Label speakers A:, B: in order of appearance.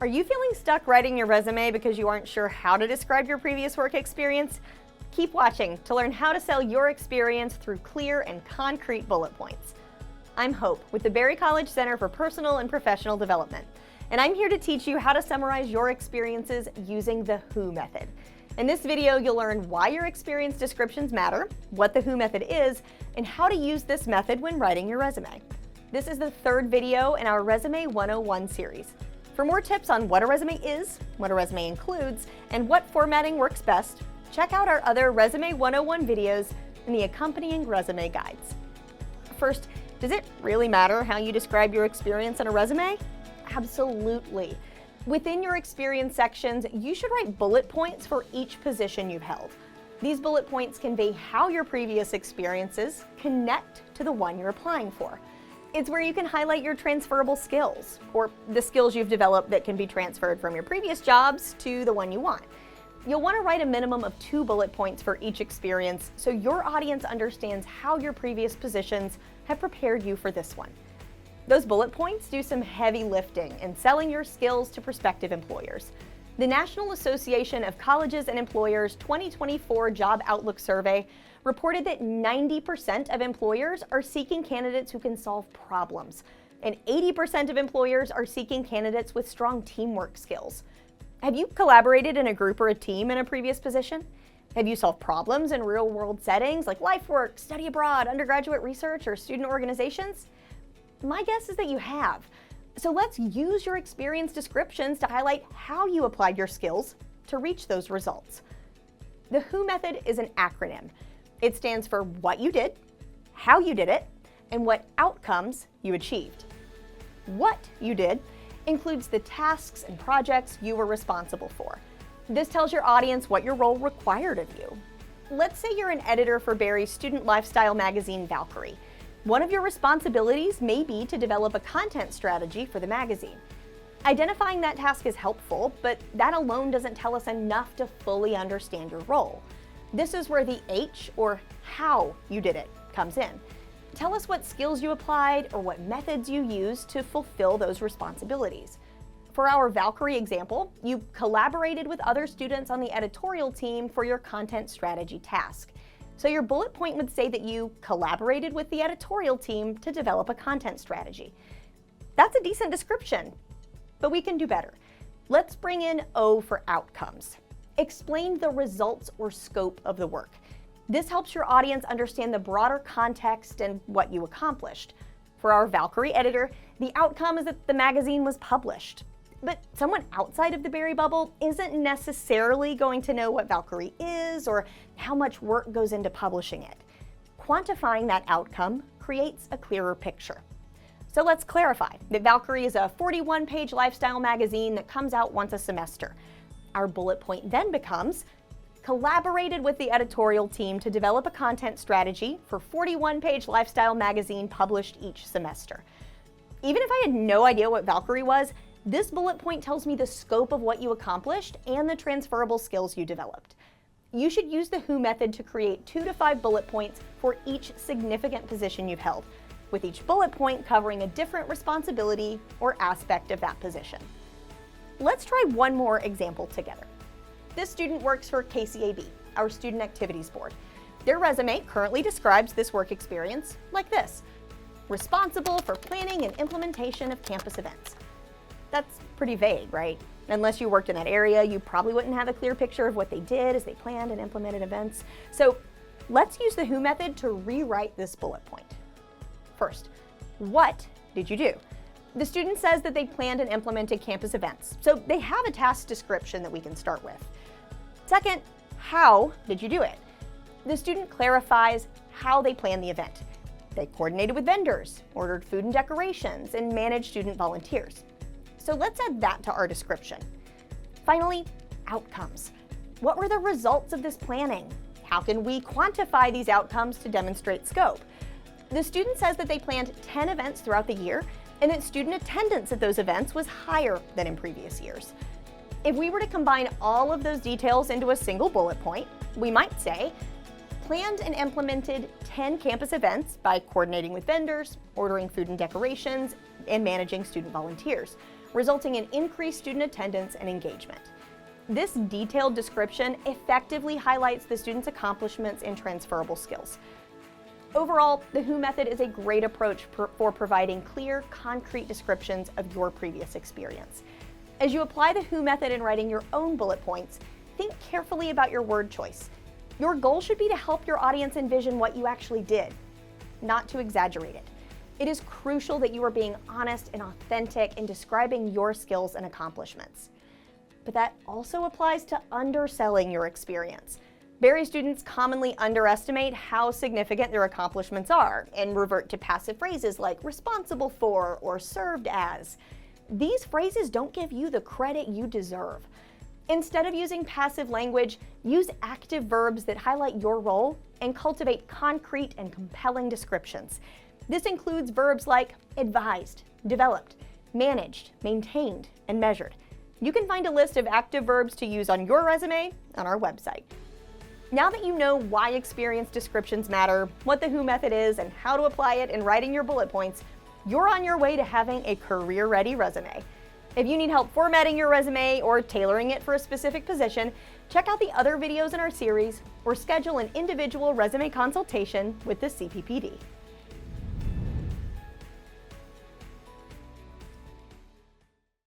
A: Are you feeling stuck writing your resume because you aren't sure how to describe your previous work experience? Keep watching to learn how to sell your experience through clear and concrete bullet points. I'm Hope with the Berry College Center for Personal and Professional Development, and I'm here to teach you how to summarize your experiences using the WHO method. In this video, you'll learn why your experience descriptions matter, what the WHO method is, and how to use this method when writing your resume. This is the third video in our Resume 101 series. For more tips on what a resume is, what a resume includes, and what formatting works best, check out our other Resume 101 videos and the accompanying resume guides. First, does it really matter how you describe your experience in a resume? Absolutely. Within your experience sections, you should write bullet points for each position you've held. These bullet points convey how your previous experiences connect to the one you're applying for. It's where you can highlight your transferable skills, or the skills you've developed that can be transferred from your previous jobs to the one you want. You'll want to write a minimum of 2 bullet points for each experience so your audience understands how your previous positions have prepared you for this one. Those bullet points do some heavy lifting in selling your skills to prospective employers. The National Association of Colleges and Employers 2024 Job Outlook Survey reported that 90% of employers are seeking candidates who can solve problems, and 80% of employers are seeking candidates with strong teamwork skills. Have you collaborated in a group or a team in a previous position? Have you solved problems in real-world settings like life work, study abroad, undergraduate research, or student organizations? My guess is that you have. So let's use your experience descriptions to highlight how you applied your skills to reach those results. The WHO method is an acronym. It stands for what you did, how you did it, and what outcomes you achieved. What you did includes the tasks and projects you were responsible for. This tells your audience what your role required of you. Let's say you're an editor for Berry's student lifestyle magazine, Valkyrie. One of your responsibilities may be to develop a content strategy for the magazine. Identifying that task is helpful, but that alone doesn't tell us enough to fully understand your role. This is where the H, or how you did it, comes in. Tell us what skills you applied or what methods you used to fulfill those responsibilities. For our Valkyrie example, you collaborated with other students on the editorial team for your content strategy task. So your bullet point would say that you collaborated with the editorial team to develop a content strategy. That's a decent description, but we can do better. Let's bring in O for outcomes. Explain the results or scope of the work. This helps your audience understand the broader context and what you accomplished. For our Valkyrie editor, the outcome is that the magazine was published. But someone outside of the Berry bubble isn't necessarily going to know what Valkyrie is or how much work goes into publishing it. Quantifying that outcome creates a clearer picture. So let's clarify that Valkyrie is a 41-page lifestyle magazine that comes out once a semester. Our bullet point then becomes, collaborated with the editorial team to develop a content strategy for 41-page lifestyle magazine published each semester. Even if I had no idea what Valkyrie was, this bullet point tells me the scope of what you accomplished and the transferable skills you developed. You should use the WHO method to create 2 to 5 bullet points for each significant position you've held, with each bullet point covering a different responsibility or aspect of that position. Let's try one more example together. This student works for KCAB, our Student Activities Board. Their resume currently describes this work experience like this: responsible for planning and implementation of campus events. That's pretty vague, right? Unless you worked in that area, you probably wouldn't have a clear picture of what they did as they planned and implemented events. So let's use the WHO method to rewrite this bullet point. First, what did you do? The student says that they planned and implemented campus events, so they have a task description that we can start with. Second, how did you do it? The student clarifies how they planned the event. They coordinated with vendors, ordered food and decorations, and managed student volunteers. So let's add that to our description. Finally, outcomes. What were the results of this planning? How can we quantify these outcomes to demonstrate scope? The student says that they planned 10 events throughout the year and that student attendance at those events was higher than in previous years. If we were to combine all of those details into a single bullet point, we might say, planned and implemented 10 campus events by coordinating with vendors, ordering food and decorations, and managing student volunteers. resulting in increased student attendance and engagement. This detailed description effectively highlights the student's accomplishments and transferable skills. Overall, the WHO method is a great approach for providing clear, concrete descriptions of your previous experience. As you apply the WHO method in writing your own bullet points, think carefully about your word choice. Your goal should be to help your audience envision what you actually did, not to exaggerate it. It is crucial that you are being honest and authentic in describing your skills and accomplishments. But that also applies to underselling your experience. Barry students commonly underestimate how significant their accomplishments are and revert to passive phrases like responsible for or served as. These phrases don't give you the credit you deserve. Instead of using passive language, use active verbs that highlight your role and cultivate concrete and compelling descriptions. This includes verbs like advised, developed, managed, maintained, and measured. You can find a list of active verbs to use on your resume on our website. Now that you know why experience descriptions matter, what the WHO method is, and how to apply it in writing your bullet points, you're on your way to having a career-ready resume. If you need help formatting your resume or tailoring it for a specific position, check out the other videos in our series or schedule an individual resume consultation with the CPPD.